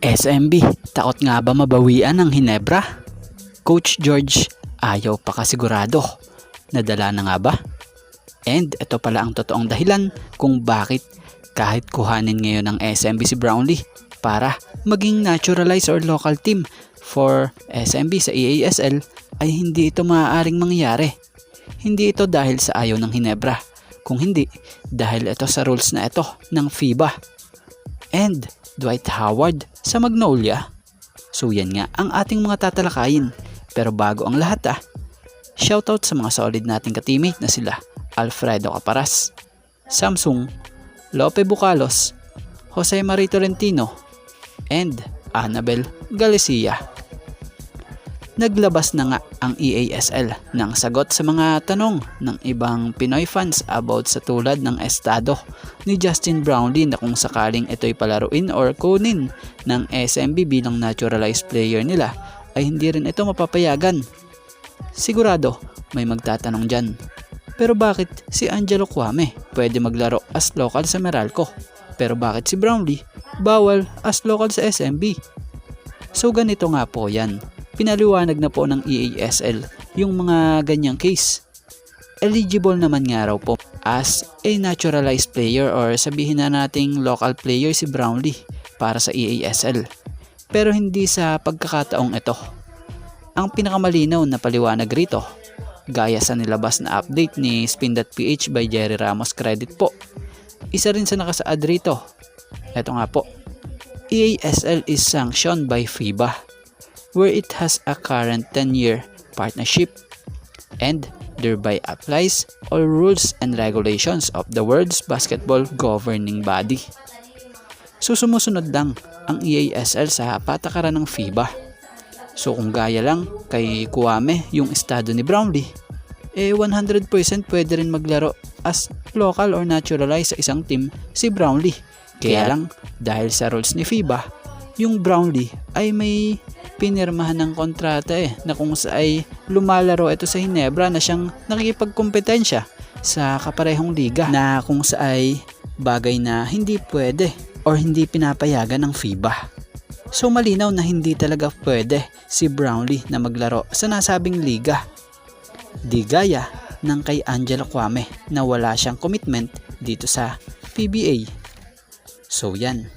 SMB, takot nga ba mabawian ng Hinebra? Coach George, ayaw pa kasigurado. Nadala na nga ba? And ito pala ang totoong dahilan kung bakit kahit kuhanin ngayon ng SMB si Brownlee para maging naturalized or local team for SMB sa EASL ay hindi ito maaaring mangyari. Hindi ito dahil sa ayaw ng Hinebra, kung hindi dahil ito sa rules na ito ng FIBA. And Dwight Howard sa Magnolia. So yan nga ang ating mga tatalakayin. Pero bago ang lahat shoutout sa mga solid nating ka-teammate na sila Alfredo Caparas, Samsung, Lope Bucalos, Jose Marie Tolentino, and Annabel Galicia. Naglabas na nga ang EASL ng sagot sa mga tanong ng ibang Pinoy fans about sa tulad ng estado ni Justin Brownlee na kung sakaling ito'y palaruin or kunin ng SMB bilang naturalized player nila ay hindi rin ito mapapayagan. Sigurado may magtatanong dyan, pero bakit si Angelo Kwame pwede maglaro as local sa Meralco, pero bakit si Brownlee bawal as local sa SMB? So ganito nga po yan. Pinaliwanag na po ng EASL yung mga ganyang case. Eligible naman nga raw po as a naturalized player or sabihin na nating local player si Brownlee para sa EASL. Pero hindi sa pagkakataong ito. Ang pinakamalinaw na paliwanag rito, gaya sa nilabas na update ni Spin.ph by Jerry Ramos credit po. Isa rin sa nakasaad rito. Ito nga po. EASL is sanctioned by FIBA, where it has a current 10-year partnership and thereby applies all rules and regulations of the world's basketball governing body. So sumusunod lang ang EASL sa patakaran ng FIBA. So kung gaya lang kay Kwame yung estado ni Brownlee, 100% pwede rin maglaro as local or naturalized sa isang team si Brownlee. Kaya lang dahil sa rules ni FIBA, yung Brownlee ay may pinirmahan ng kontrata na kung ay lumalaro ito sa Hinebra na siyang nakikipagkompetensya sa kaparehong liga na kung ay bagay na hindi pwede or hindi pinapayagan ng FIBA. So malinaw na hindi talaga pwede si Brownlee na maglaro sa nasabing liga. Di gaya ng kay Angelo Kwame na wala siyang commitment dito sa PBA. So yan.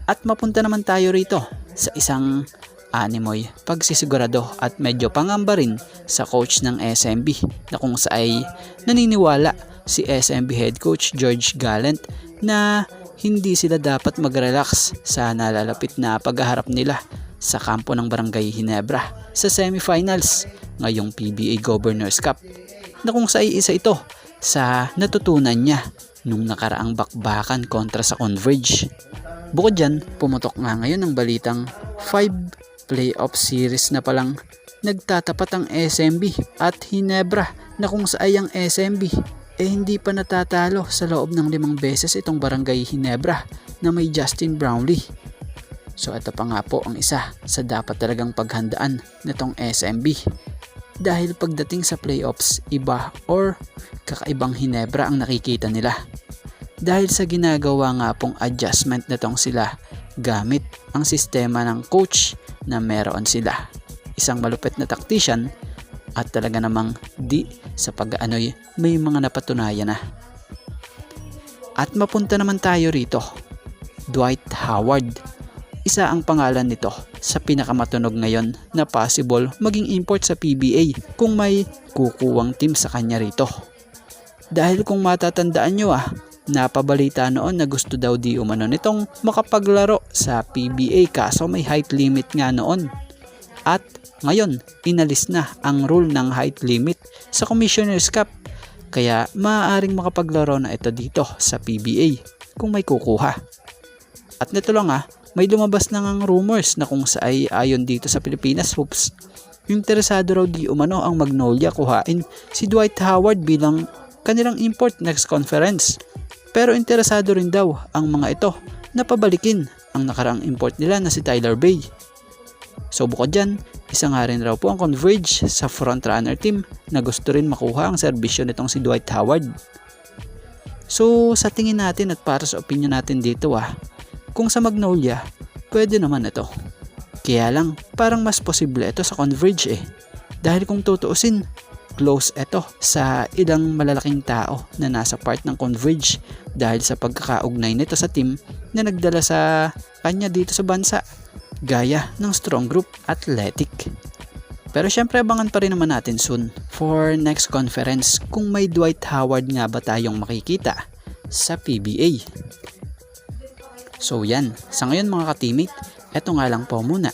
At mapunta naman tayo rito sa isang animoy pagsisigurado at medyo pangamba rin sa coach ng SMB na kung sa ay naniniwala si SMB head coach George Gallant na hindi sila dapat mag-relax sa nalalapit na paghaharap nila sa kampo ng Barangay Hinebra sa semifinals ngayong PBA Governors Cup na kung sa isa ito sa natutunan niya nung nakaraang bakbakan kontra sa Converge. Bukod dyan, pumutok nga ngayon ang balitang 5 playoff series na palang nagtatapat ang SMB at Hinebra na kung saan ang SMB hindi pa natatalo sa loob ng 5 beses itong Barangay Hinebra na may Justin Brownlee. So ito pa nga po ang isa sa dapat talagang paghandaan nitong SMB dahil pagdating sa playoffs iba or kakaibang Hinebra ang nakikita nila. Dahil sa ginagawa nga pong adjustment na tong sila gamit ang sistema ng coach na meron sila. Isang malupit na tactician at talaga namang di sa pag-aanoy may mga napatunayan na. At mapunta naman tayo rito. Dwight Howard. Isa ang pangalan nito sa pinakamatunog ngayon na possible maging import sa PBA kung may kukuwang team sa kanya rito. Dahil kung matatandaan nyo napabalita noon na gusto daw di umano nitong makapaglaro sa PBA kaso may height limit nga noon. At ngayon, inalis na ang rule ng height limit sa Commissioner's Cup kaya maaaring makapaglaro na ito dito sa PBA kung may kukuha. At nito lang may lumabas na ngang rumors na kung sa ay ayon dito sa Pilipinas Hoops, interesado raw di umano ang Magnolia kuhain si Dwight Howard bilang kanilang import next conference. Pero interesado rin daw ang mga ito na pabalikin ang nakaraang import nila na si Tyler Bay. So bukod dyan, isa nga rin raw po ang Converge sa frontrunner team na gusto rin makuha ang serbisyo nitong si Dwight Howard. So sa tingin natin at para sa opinion natin dito kung sa Magnolia, pwede naman ito. Kaya lang, parang mas posible ito sa Converge Dahil kung tutuusin, close ito sa ilang malalaking tao na nasa part ng Converge dahil sa pagkakaugnay nito sa team na nagdala sa kanya dito sa bansa, gaya ng Strong Group Athletic. Pero syempre abangan pa rin naman natin soon for next conference kung may Dwight Howard nga ba tayong makikita sa PBA. So yan, sa ngayon mga ka-teammate, eto nga lang po muna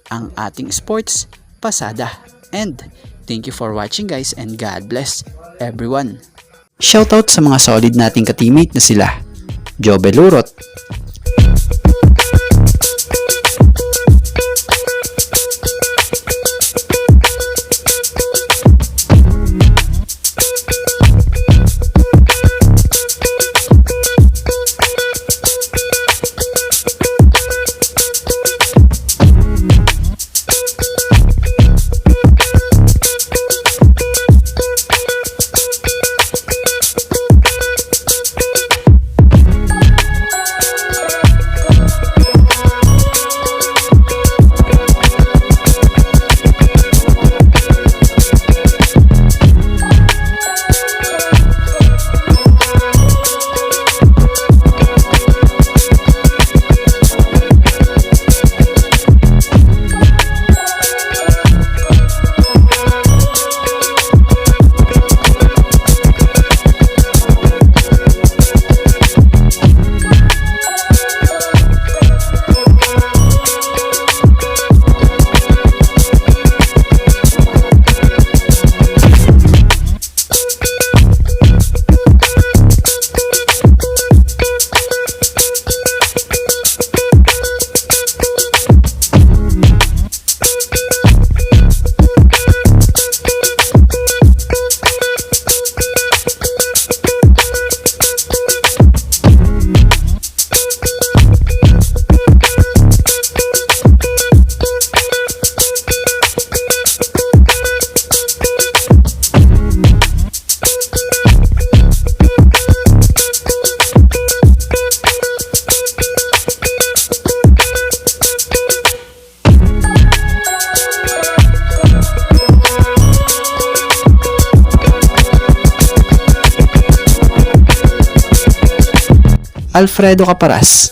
ang ating sports pasada. And thank you for watching guys and God bless everyone. Shoutout sa mga solid nating ka-teammate na sila Joe Belurot, Alfredo Caparas,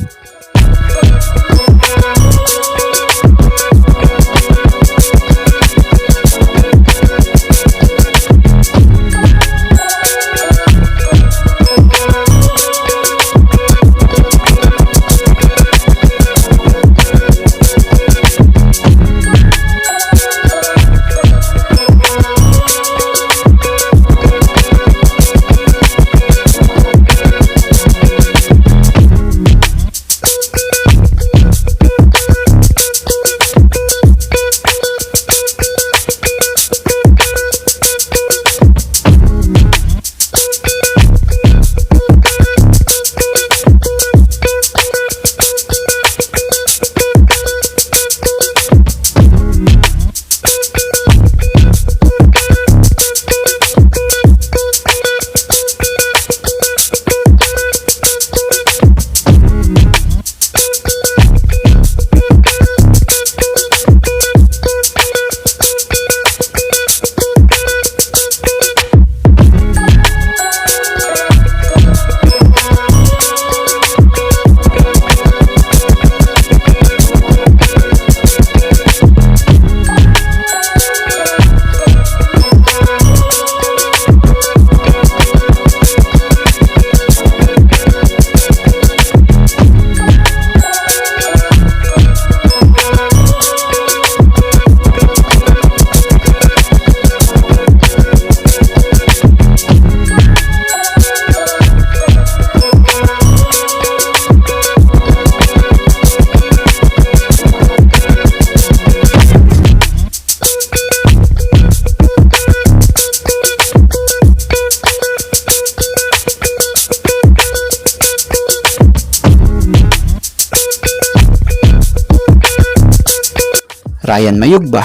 Ryan Mayugba,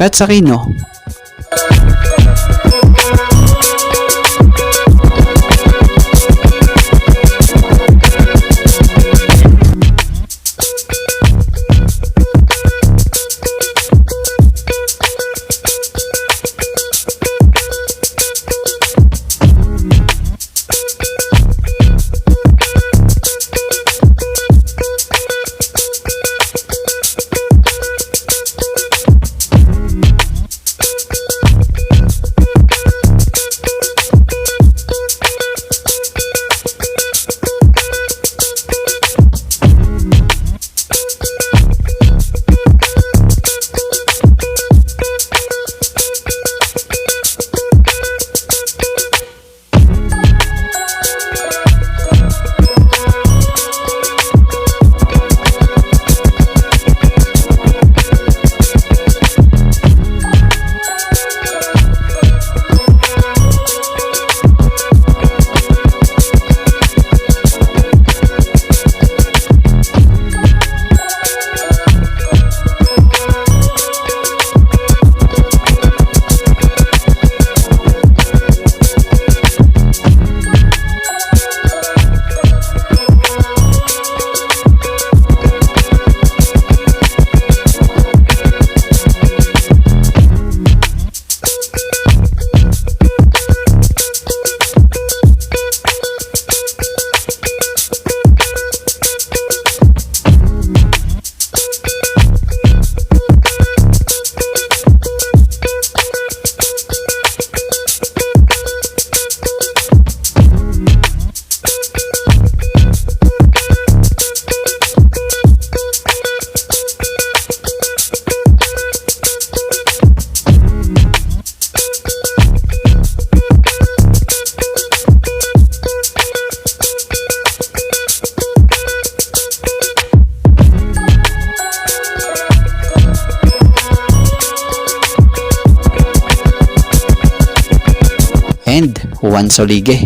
Katz Aquino. And Juan Solige.